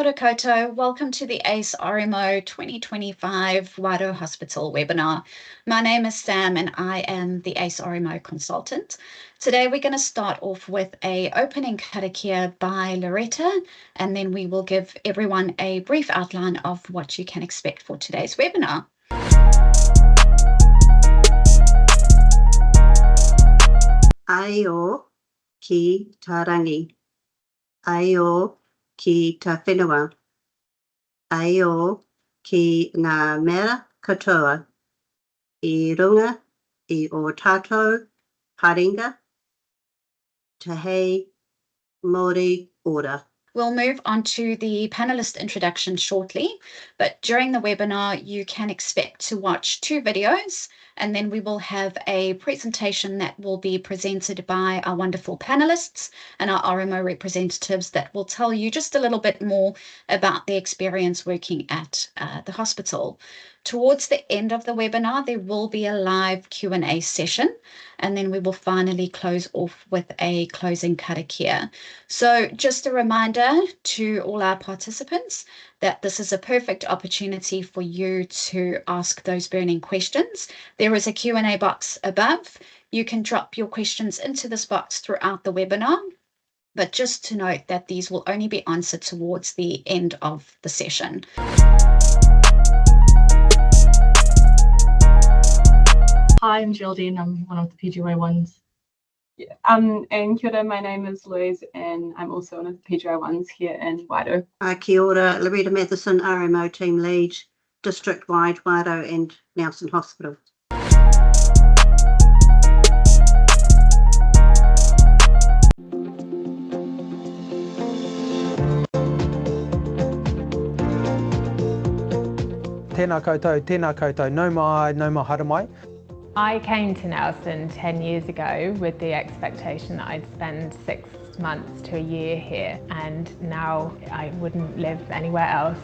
ora koutou. Welcome to the ACE RMO 2025 Wairau Hospital webinar. My name is Sam and I am the ACE RMO consultant. Today we're going to start off with an opening karakia by Loretta, and then we will give everyone a brief outline of what you can expect for today's webinar. Aio ki tarangi. Aio ki ta whenua. Aio ki ngā mera katoa. I runga I o tātou haringa. Te hei Māori ora. We'll move on to the panelist introduction shortly, but during the webinar, you can expect to watch two videos, and then we will have a presentation that will be presented by our wonderful panelists and our RMO representatives that will tell you just a little bit more about their experience working at the hospital. Towards the end of the webinar, there will be a live Q&A session, and then we will finally close off with a closing karakia. So just a reminder to all our participants that this is a perfect opportunity for you to ask those burning questions. There is a Q&A box above. You can drop your questions into this box throughout the webinar, but just to note that these will only be answered towards the end of the session. Hi, I'm Geraldine. I'm one of the PGY1s. Yeah. And kia ora, my name is Louise, and I'm also one of the PGY1s here in Wairau. Kia ora, Loretta Matheson, RMO Team Lead, District-wide Wairau and Nelson Hospital. Tēnā koutou, no mai hara mai. I came to Nelson 10 years ago with the expectation that I'd spend 6 months to a year here, and now I wouldn't live anywhere else.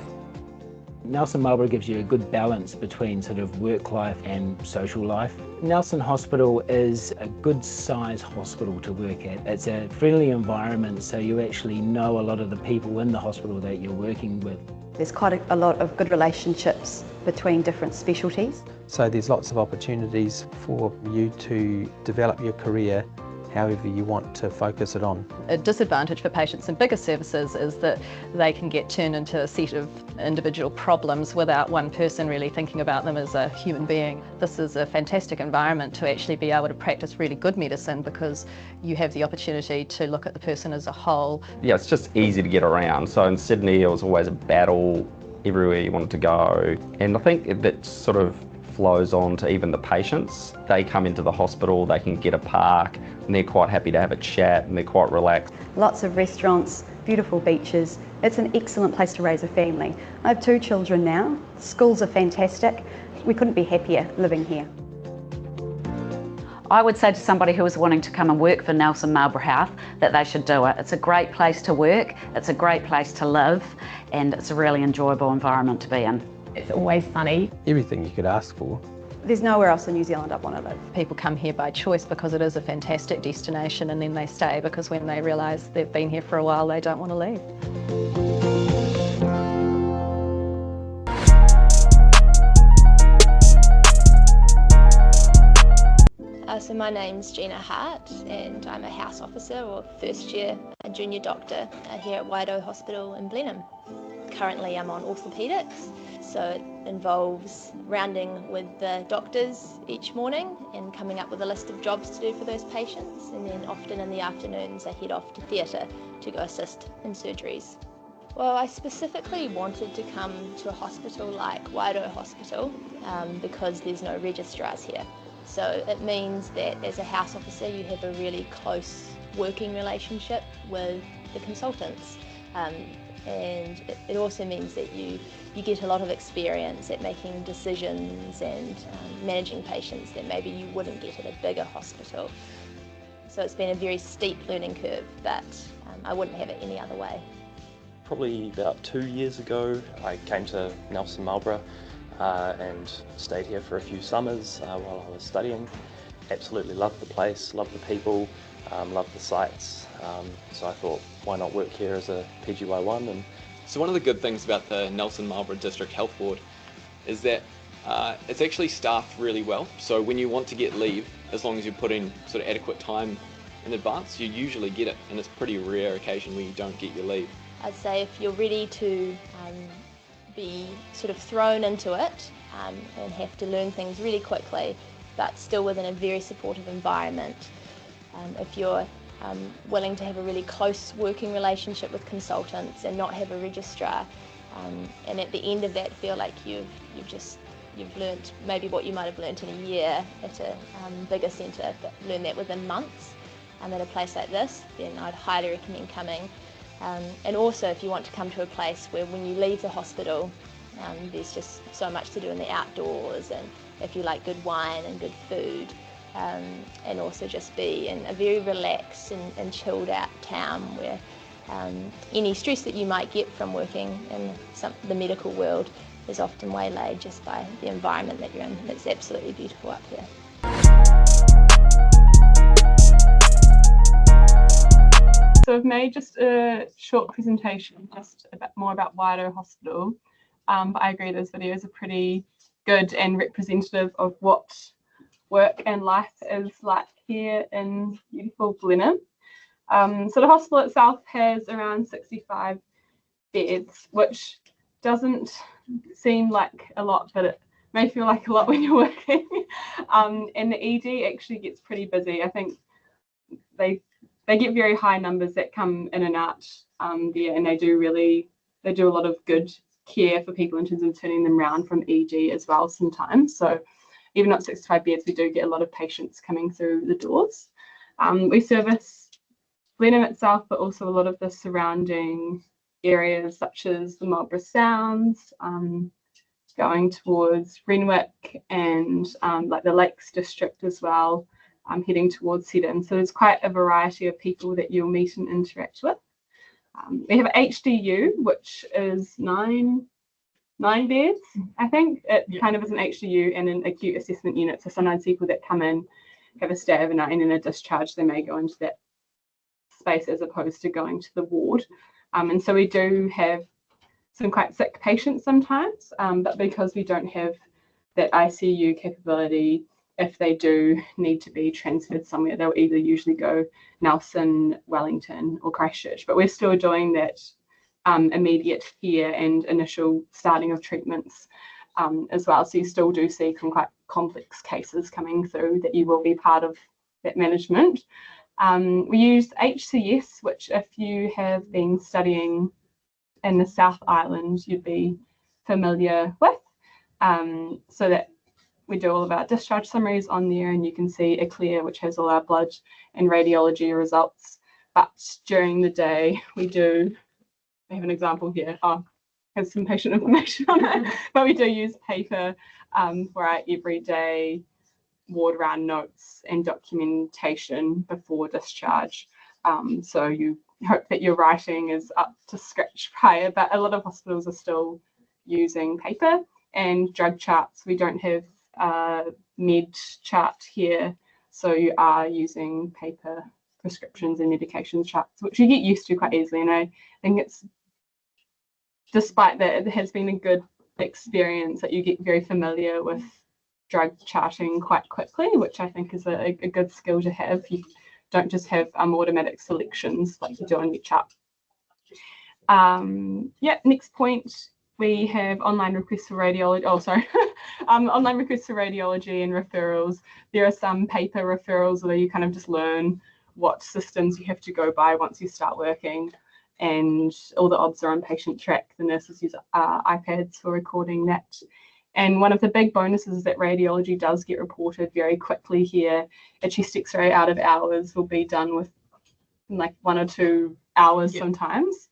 Nelson Marlborough gives you a good balance between sort of work life and social life. Nelson Hospital is a good size hospital to work at. It's a friendly environment, so you actually know a lot of the people in the hospital that you're working with. There's quite a lot of good relationships between different specialties. So there's lots of opportunities for you to develop your career however you want to focus it on. A disadvantage for patients in bigger services is that they can get turned into a set of individual problems without one person really thinking about them as a human being. This is a fantastic environment to actually be able to practice really good medicine because you have the opportunity to look at the person as a whole. Yeah, it's just easy to get around. So in Sydney, it was always a battle everywhere you wanted to go. And I think that sort of flows on to even the patients. They come into the hospital, they can get a park, and they're quite happy to have a chat and they're quite relaxed. Lots of restaurants, beautiful beaches. It's an excellent place to raise a family. I have 2 children now. Schools are fantastic. We couldn't be happier living here. I would say to somebody who is wanting to come and work for Nelson Marlborough Health that they should do it. It's a great place to work, it's a great place to live, and it's a really enjoyable environment to be in. It's always sunny. Everything you could ask for. There's nowhere else in New Zealand I'd want to live. People come here by choice because it is a fantastic destination, and then they stay because when they realise they've been here for a while, they don't want to leave. So my name's Gina Hart, and I'm a house officer or first year a junior doctor here at Wairau Hospital in Blenheim. Currently I'm on orthopaedics, so it involves rounding with the doctors each morning and coming up with a list of jobs to do for those patients, and then often in the afternoons I head off to theatre to go assist in surgeries. Well, I specifically wanted to come to a hospital like Wairau Hospital because there's no registrars here. So it means that as a house officer you have a really close working relationship with the consultants. And it also means that you get a lot of experience at making decisions and managing patients that maybe you wouldn't get at a bigger hospital. So it's been a very steep learning curve, but I wouldn't have it any other way. Probably about 2 years ago I came to Nelson Marlborough and stayed here for a few summers while I was studying. Absolutely loved the place, loved the people, loved the sites. So I thought, why not work here as a PGY1 and So one of the good things about the Nelson Marlborough District Health Board is that it's actually staffed really well. So when you want to get leave, as long as you put in sort of adequate time in advance, you usually get it, and it's a pretty rare occasion when you don't get your leave. I'd say if you're ready to be sort of thrown into it and have to learn things really quickly, but still within a very supportive environment, if you're willing to have a really close working relationship with consultants and not have a registrar, and at the end of that feel like you've learnt maybe what you might have learnt in a year at a bigger centre, but learn that within months at a place like this, then I'd highly recommend coming. And also if you want to come to a place where when you leave the hospital there's just so much to do in the outdoors, and if you like good wine and good food, and also just be in a very relaxed and chilled out town where any stress that you might get from working in the medical world is often waylaid just by the environment that you're in. It's absolutely beautiful up here. So I've made just a short presentation just a bit more about Wairau Hospital, but I agree those videos are pretty good and representative of what work and life is like here in beautiful Blenheim. So the hospital itself has around 65 beds, which doesn't seem like a lot, but it may feel like a lot when you're working. And the ED actually gets pretty busy. I think they get very high numbers that come in and out there, and they do a lot of good care for people in terms of turning them around from ED as well sometimes. So even at 65 beds, we do get a lot of patients coming through the doors. We service Blenheim itself, but also a lot of the surrounding areas such as the Marlborough Sounds, going towards Renwick and like the Lakes District as well, heading towards Seddon. So there's quite a variety of people that you'll meet and interact with. We have an HDU, which is nine beds, I think. It kind of is an HDU and an acute assessment unit. So sometimes people that come in have a stay overnight and then a discharge, they may go into that space as opposed to going to the ward. And so we do have some quite sick patients sometimes, but because we don't have that ICU capability, if they do need to be transferred somewhere, they'll either usually go Nelson, Wellington or Christchurch. But we're still doing that immediate care and initial starting of treatments as well. So you still do see some quite complex cases coming through that you will be part of that management. We use HCS, which if you have been studying in the South Island, you'd be familiar with. So that we do all of our discharge summaries on there, and you can see a clear which has all our blood and radiology results. But during the day, we have an example here. Has some patient information on it, but we do use paper for our everyday ward round notes and documentation before discharge. So you hope that your writing is up to scratch prior, but a lot of hospitals are still using paper and drug charts. We don't have med chart here, so you are using paper prescriptions and medication charts, which you get used to quite easily. And I think it's, despite that, it has been a good experience that you get very familiar with drug charting quite quickly, which I think is a good skill to have. You don't just have automatic selections like you do on your chart. Next point, we have online requests for radiology. Online requests for radiology and referrals. There are some paper referrals where you kind of just learn what systems you have to go by once you start working, and all the obs are on patient track. The nurses use iPads for recording that. And one of the big bonuses is that radiology does get reported very quickly here. A chest x-ray out of hours will be done with like 1 or 2 hours sometimes.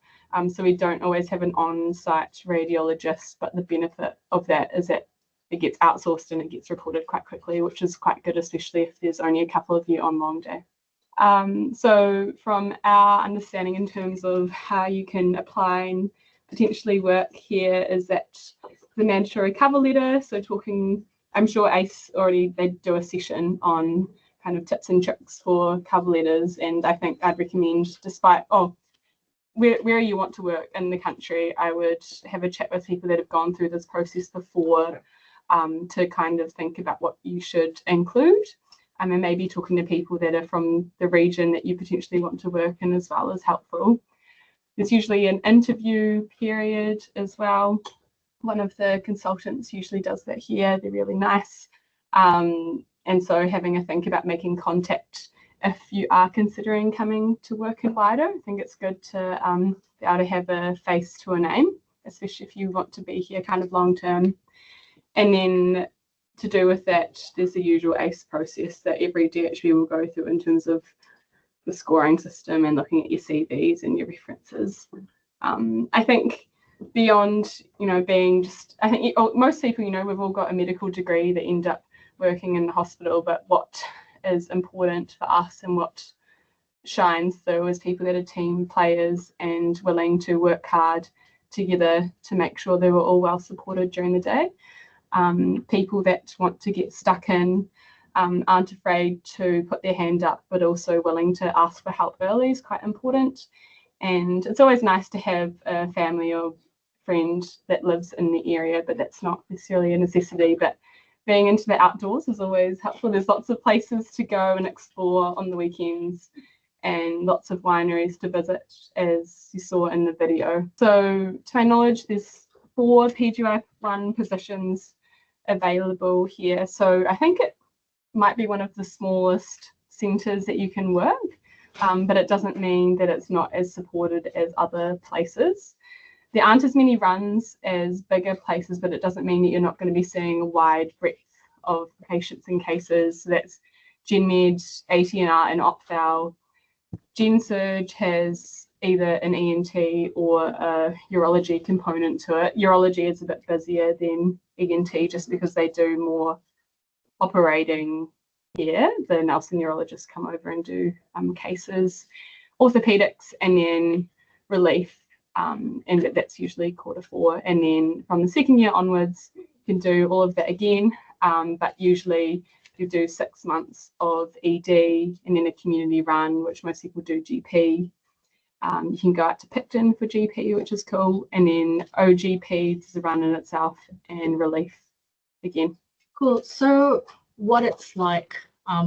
So we don't always have an on-site radiologist, but the benefit of that is that it gets outsourced and it gets reported quite quickly, which is quite good, especially if there's only a couple of you on long day. So from our understanding in terms of how you can apply and potentially work here is that the mandatory cover letter, so talking, I'm sure ACE already, they do a session on kind of tips and tricks for cover letters, and I think I'd recommend, despite, where you want to work in the country, I would have a chat with people that have gone through this process before, to kind of think about what you should include. And maybe talking to people that are from the region that you potentially want to work in as well is helpful. There's usually an interview period as well. One of the consultants usually does that here. They're really nice. And so having a think about making contact if you are considering coming to work in Wairau. I think it's good to be able to have a face to a name, especially if you want to be here kind of long term. And then to do with that, there's the usual ACE process that every DHB will go through in terms of the scoring system and looking at your CVs and your references. I think beyond, being just, I think most people, we've all got a medical degree that end up working in the hospital, but what is important for us and what shines through is people that are team players and willing to work hard together to make sure they were all well supported during the day. People that want to get stuck in, aren't afraid to put their hand up, but also willing to ask for help early is quite important. And it's always nice to have a family or friend that lives in the area, but that's not necessarily a necessity. But being into the outdoors is always helpful. There's lots of places to go and explore on the weekends and lots of wineries to visit, as you saw in the video. So to my knowledge, there's 4 PGY run positions available here. So I think it might be one of the smallest centres that you can work, but it doesn't mean that it's not as supported as other places. There aren't as many runs as bigger places, but it doesn't mean that you're not going to be seeing a wide breadth of patients and cases. So that's GenMed, ATNR and OpThal. GenSurge has either an ENT or a urology component to it. Urology is a bit busier than ENT just because they do more operating here. The Nelson urologists come over and do cases, orthopedics, and then relief, and that's usually Q4. And then from the second year onwards, you can do all of that again, but usually you do 6 months of ED and then a community run, which most people do GP. You can go out to Picton for GP, which is cool, and then OGP is a run in itself, and relief again. Cool. So what it's like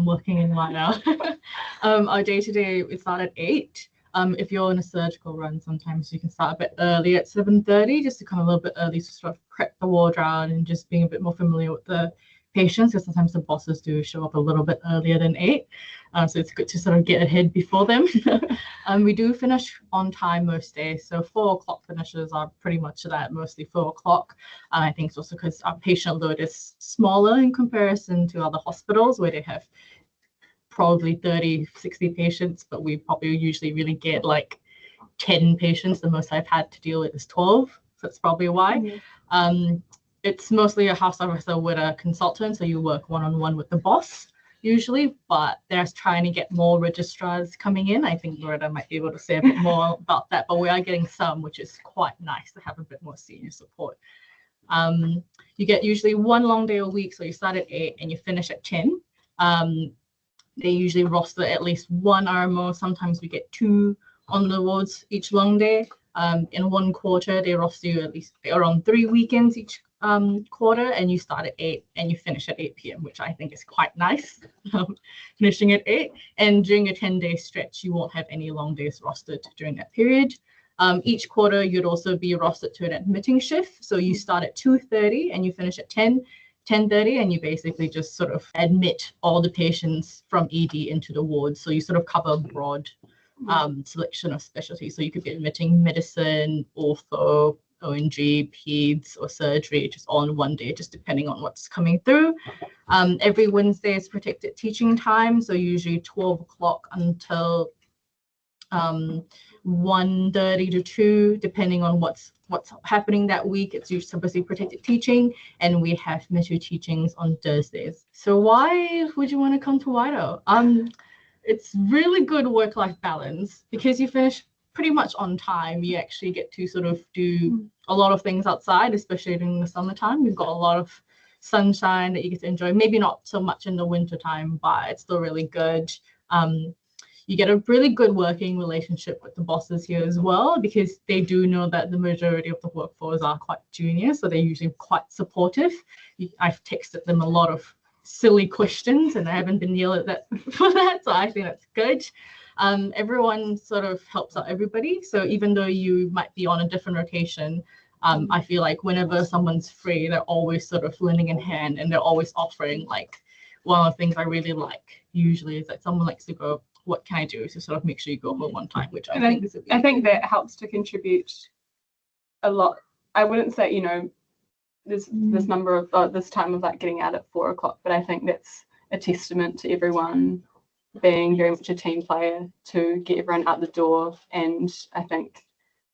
working in Wairau. Our day-to-day, we start at 8. If you're in a surgical run, sometimes you can start a bit early at 7:30, just to come a little bit early to sort of prep the ward round and just being a bit more familiar with the patients, because sometimes the bosses do show up a little bit earlier than 8. So it's good to sort of get ahead before them. We do finish on time most days. So 4 o'clock finishes are pretty much that, mostly 4 o'clock. I think it's also because our patient load is smaller in comparison to other hospitals where they have probably 30, 60 patients, but we probably usually really get like 10 patients. The most I've had to deal with is 12. So that's probably why. It's mostly a house officer with a consultant, so you work one-on-one with the boss usually, but they're trying to get more registrars coming in. I think Loretta might be able to say a bit more about that, but we are getting some, which is quite nice to have a bit more senior support. You get usually 1 long day a week, so you start at 8 and you finish at 10. They usually roster at least 1 RMO. Sometimes we get 2 on the wards each long day. In 1 quarter, they roster you at least around 3 weekends each quarter, and you start at 8 and you finish at 8 p.m, which I think is quite nice, finishing at 8. And during a 10-day stretch, you won't have any long days rostered during that period. Each quarter, you'd also be rostered to an admitting shift. So you start at 2:30 and you finish at 10:30, and you basically just sort of admit all the patients from ED into the ward. So you sort of cover a broad selection of specialties. So you could be admitting medicine, ortho, ONG, peds, or surgery, just all in 1 day, just depending on what's coming through. Every Wednesday is protected teaching time, so usually 12 o'clock until 1:30 to 2, depending on what's happening that week. It's usually supposedly protected teaching, and we have MITU teachings on Thursdays. So why would you want to come to Wairau? It's really good work-life balance because you finish pretty much on time. You actually get to sort of do a lot of things outside, especially during the summertime. We've got a lot of sunshine that you get to enjoy. Maybe not so much in the winter time, but it's still really good. You get a really good working relationship with the bosses here as well, because they do know that the majority of the workforce are quite junior, so they're usually quite supportive. I've texted them a lot of silly questions and I haven't been yelled at for that, so I think that's good. Everyone sort of helps out everybody, so even though you might be on a different rotation, I feel like whenever someone's free, they're always sort of lending in hand and they're always offering. Like, one of the things I really like usually is that someone likes to go, what can I do to sort of make sure you go home on time, which I think is a I think that helps to contribute a lot. I wouldn't say, you know, this number of this time of like getting out at 4 o'clock, but I think that's a testament to everyone being very much a team player to get everyone out the door. And I think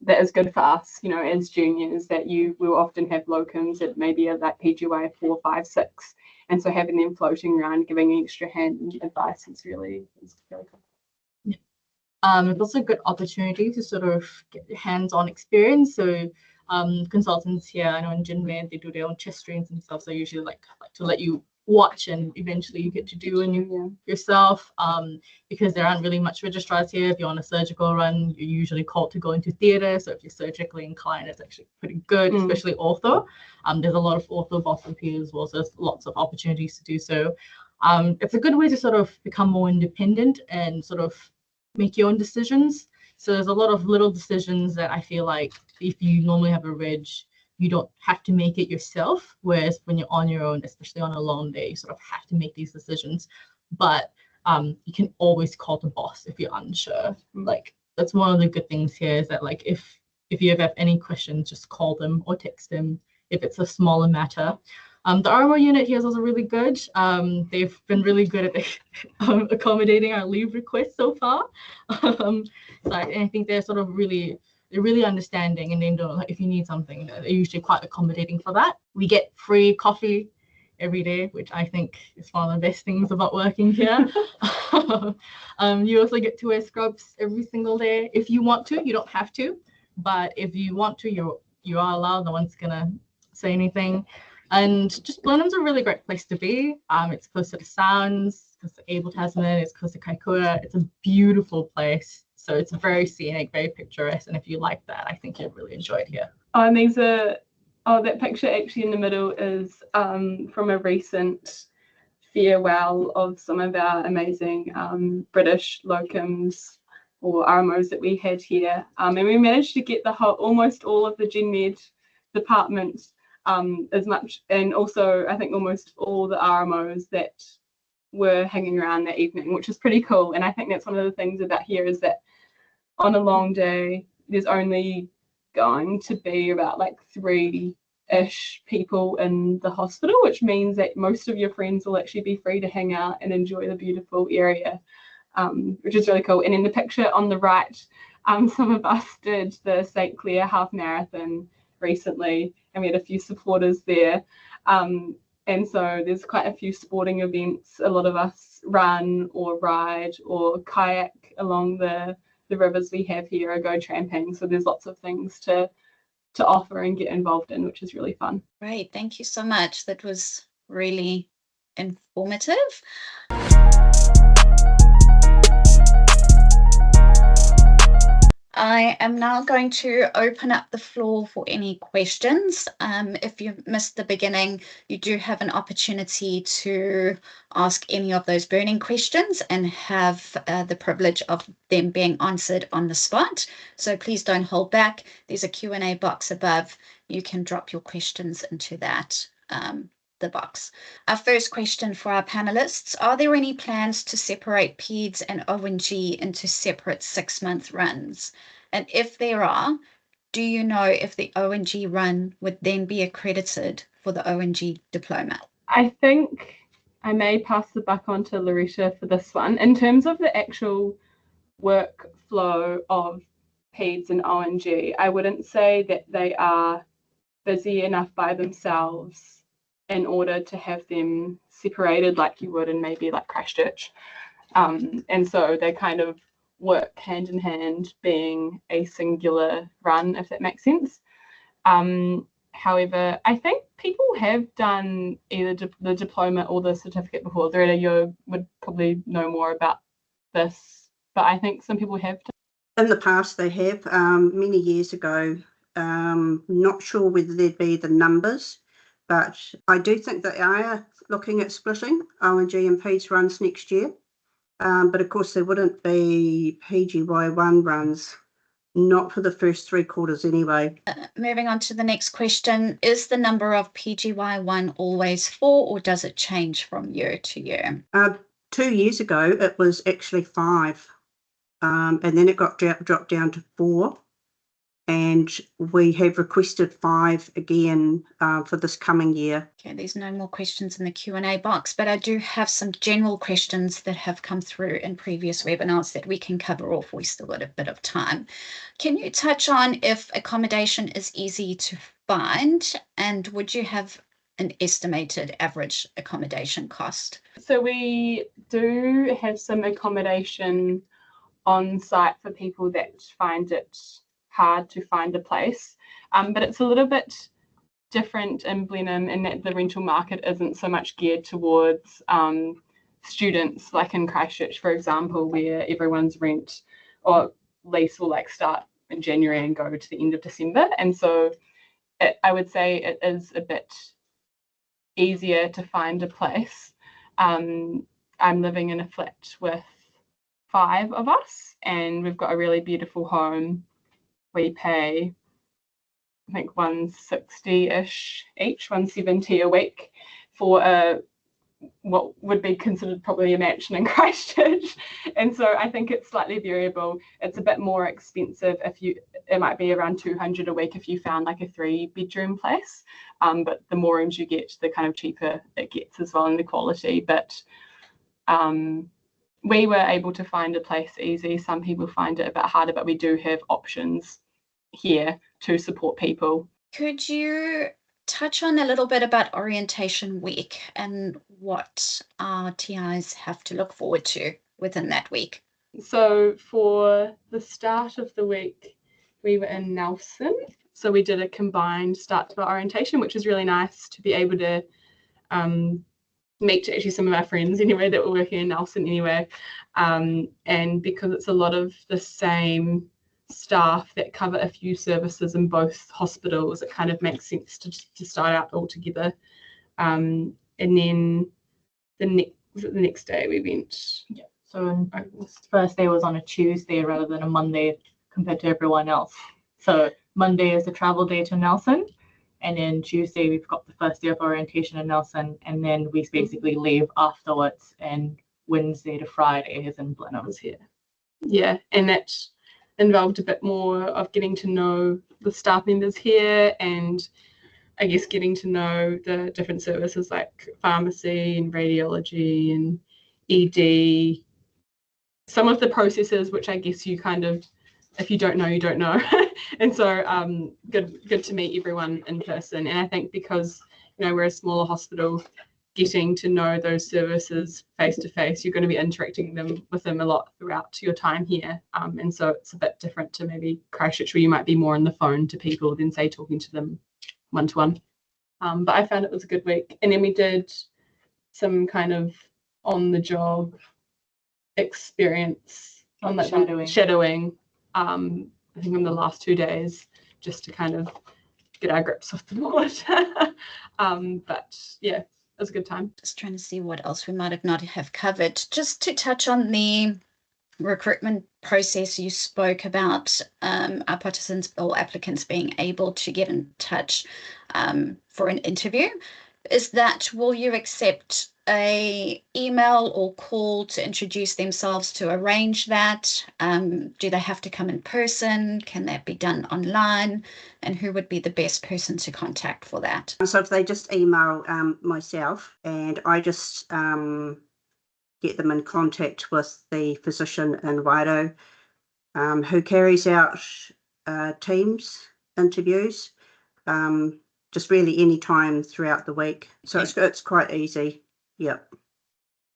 that is good for us, you know, as juniors, that you will often have locums that maybe are like PGY 4, 5, 6, and so having them floating around giving an extra hand and advice is really cool. It's also a good opportunity to sort of get hands-on experience. So consultants here, I know in GenMed, they do their own chest strains and stuff, so usually like to let you watch and eventually you get to do yourself, because there aren't really much registrars here. If you're on a surgical run, you're usually called to go into theatre, so if you're surgically inclined, it's actually pretty good, especially ortho. There's a lot of ortho bosses here as well, so there's lots of opportunities to do so. It's a good way to sort of become more independent and sort of make your own decisions. So there's a lot of little decisions that I feel like if you normally have a reg, you don't have to make it yourself, whereas when you're on your own, especially on a long day, you sort of have to make these decisions. But you can always call the boss if you're unsure. Like, that's one of the good things here, is that like if you ever have any questions, just call them or text them if it's a smaller matter. The RMO unit here is also really good. They've been really good at accommodating our leave requests so far. So I think they're sort of really understanding, and they know like if you need something, they're usually quite accommodating for that. We get free coffee every day, which I think is one of the best things about working here. You also get to wear scrubs every single day if you want to. You don't have to, but if you want to, you are allowed. No one's gonna say anything. And just Blenheim's a really great place to be. It's close to the Sounds, it's close to Abel Tasman, it's close to Kaikoura. It's a beautiful place. So it's very scenic, very picturesque. And if you like that, I think you'll really enjoy it here. And that picture actually in the middle is from a recent farewell of some of our amazing British locums or RMOs that we had here. And we managed to get almost all of the GenMed department as much, and also I think almost all the RMOs that were hanging around that evening, which is pretty cool. And I think that's one of the things about here is that on a long day, there's only going to be about like 3-ish people in the hospital, which means that most of your friends will actually be free to hang out and enjoy the beautiful area, which is really cool. And in the picture on the right, some of us did the St. Clair half marathon recently, and we had a few supporters there. And so there's quite a few sporting events. A lot of us run or ride or kayak along the rivers we have here, or go tramping. So there's lots of things to offer and get involved in, which is really fun. Great, thank you so much. That was really informative. I am now going to open up the floor for any questions. If you missed the beginning, you do have an opportunity to ask any of those burning questions and have the privilege of them being answered on the spot. So please don't hold back. There's a Q&A box above. You can drop your questions into that the box. Our first question for our panelists: are there any plans to separate PEDS and O&G into separate 6-month runs? And if there are, do you know if the O&G run would then be accredited for the O&G diploma? I think I may pass the buck on to Loretta for this one. In terms of the actual workflow of PEDS and O&G, I wouldn't say that they are busy enough by themselves in order to have them separated like you would in maybe like Christchurch. And so they kind of work hand in hand, being a singular run, if that makes sense. However, I think people have done either the diploma or the certificate before. Loretta, you would probably know more about this but I think some people have. In the past, they have, many years ago. Not sure whether there'd be the numbers, but I do think they are looking at splitting O&G and Peds runs next year. But of course, there wouldn't be PGY1 runs, not for the first 3 quarters anyway. Moving on to the next question, is the number of PGY1 always 4 or does it change from year to year? 2 years ago, it was actually 5, and then it got dropped down to 4. And we have requested 5 again for this coming year. Okay, there's no more questions in the Q&A box, but I do have some general questions that have come through in previous webinars that we can cover off. We still got a bit of time. Can you touch on if accommodation is easy to find, and would you have an estimated average accommodation cost? So we do have some accommodation on site for people that find it hard to find a place, but it's a little bit different in Blenheim in that the rental market isn't so much geared towards students, like in Christchurch, for example, where everyone's rent or lease will like start in January and go to the end of December. And so I would say it is a bit easier to find a place. I'm living in a flat with 5 of us, and we've got a really beautiful home. We pay, I think, $160-ish each, $170 a week for what would be considered probably a mansion in Christchurch. And so I think it's slightly variable. It's a bit more expensive it might be around $200 a week if you found like a 3-bedroom place. But the more rooms you get, the kind of cheaper it gets as well in the quality. But we were able to find a place easy. Some people find it a bit harder, but we do have options here to support people. Could you touch on a little bit about orientation week and what our TIs have to look forward to within that week? So for the start of the week, we were in Nelson. So we did a combined start to our orientation, which was really nice to be able to meet actually some of our friends anyway that were working in Nelson anyway. And because it's a lot of the same staff that cover a few services in both hospitals, it kind of makes sense to start out all together. And then the next day we went. Yeah. So the first day was on a Tuesday rather than a Monday compared to everyone else. So Monday is the travel day to Nelson, and then Tuesday we've got the first day of orientation in Nelson, and then we basically leave afterwards, and Wednesday to Friday is in Blenheim. Here. Yeah, and that's involved a bit more of getting to know the staff members here, and I guess getting to know the different services like pharmacy and radiology and ED. Some of the processes which I guess you kind of, if you don't know, you don't know. And so good to meet everyone in person. And I think because we're a smaller hospital, getting to know those services face to face, you're going to be interacting with them a lot throughout your time here. And so it's a bit different to maybe Christchurch, where you might be more on the phone to people than say talking to them one-to-one. But I found it was a good week. And then we did some kind of on-the-job experience on that shadowing. I think on the last 2 days, just to kind of get our grips with the board. But yeah, it was a good time. Just trying to see what else we might not have covered. Just to touch on the recruitment process, you spoke about our participants or applicants being able to get in touch for an interview. Will you accept a email or call to introduce themselves to arrange that? Do they have to come in person? Can that be done online? And who would be the best person to contact for that? So if they just email myself, and I just get them in contact with the physician in Wairau who carries out Teams interviews, just really any time throughout the week. So it's quite easy. Yep.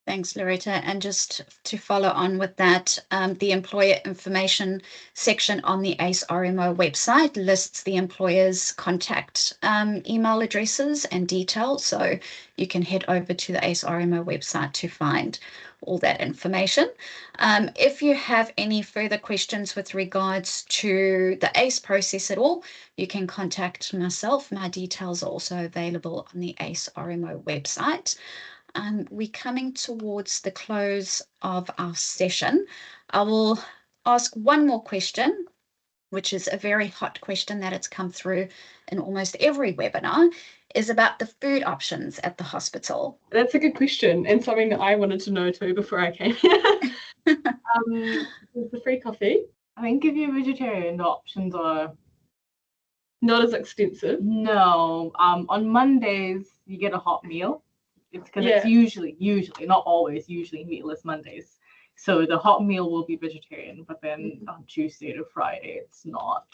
Thanks, Loretta. And just to follow on with that, the employer information section on the ACE RMO website lists the employer's contact email addresses and details. So you can head over to the ACE RMO website to find all that information. If you have any further questions with regards to the ACE process at all, you can contact myself. My details are also available on the ACE RMO website. We're coming towards the close of our session. I will ask one more question, which is a very hot question that it's come through in almost every webinar, is about the food options at the hospital. That's a good question, and something that I wanted to know too before I came here. The free coffee. I think if you're vegetarian, the options are not as extensive. No. On Mondays, you get a hot meal. It's because it's usually, not always, usually meatless Mondays. So the hot meal will be vegetarian, but then on Tuesday to Friday, it's not.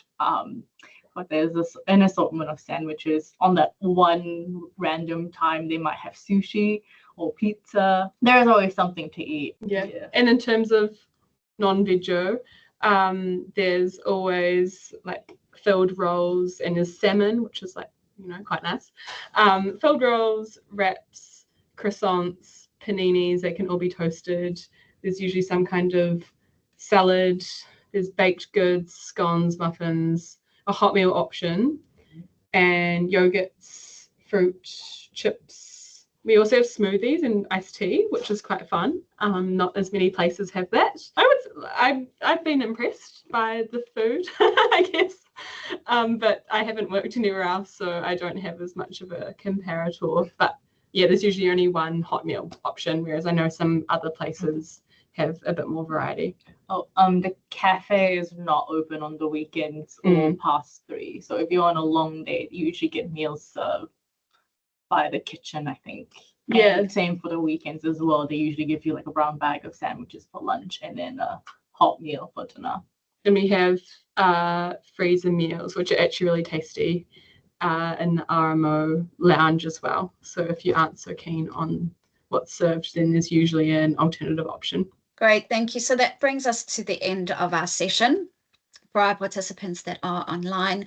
But there's an assortment of sandwiches. On that one random time, they might have sushi or pizza. There's always something to eat. Yeah. And in terms of non-veggie, there's always like filled rolls, and there's salmon, which is like, quite nice. Filled rolls, wraps, croissants, paninis, they can all be toasted. There's usually some kind of salad. There's baked goods, scones, muffins, a hot meal option, and yogurts, fruit, chips. We also have smoothies and iced tea, which is quite fun. Not as many places have that. I've been impressed by the food, I guess. But I haven't worked anywhere else, so I don't have as much of a comparator. But yeah, there's usually only one hot meal option, whereas I know some other places have a bit more variety. The cafe is not open on the weekends or past 3. So if you're on a long day, you usually get meals served by the kitchen, I think. Yeah. And same for the weekends as well. They usually give you like a brown bag of sandwiches for lunch and then a hot meal for dinner. And we have freezer meals, which are actually really tasty, in the RMO lounge as well. So if you aren't so keen on what's served, then there's usually an alternative option. Great, thank you. So that brings us to the end of our session. For our participants that are online,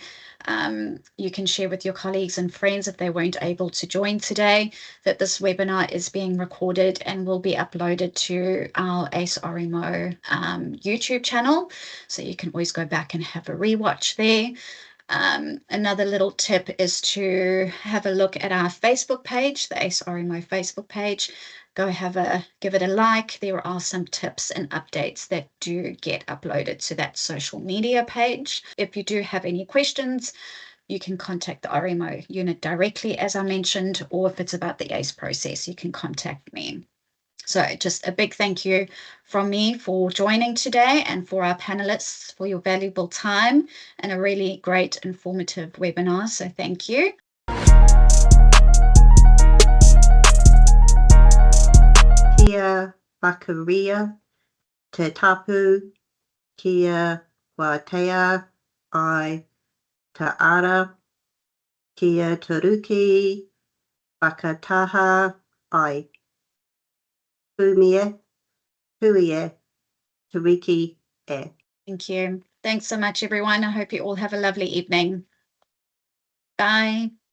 you can share with your colleagues and friends if they weren't able to join today that this webinar is being recorded and will be uploaded to our ACE RMO YouTube channel. So you can always go back and have a rewatch there. Another little tip is to have a look at our Facebook page, the ACE RMO Facebook page. Go give it a like. There are some tips and updates that do get uploaded to that social media page. If you do have any questions, you can contact the RMO unit directly, as I mentioned, or if it's about the ACE process, you can contact me. So just a big thank you from me for joining today, and for our panelists for your valuable time and a really great informative webinar. So thank you. Kia whakaria, te tapu, kia wātea, ai te ara, kia taruki, whakataha, ai. Pumie, huie, tariki, e. Thank you. Thanks so much, everyone. I hope you all have a lovely evening. Bye.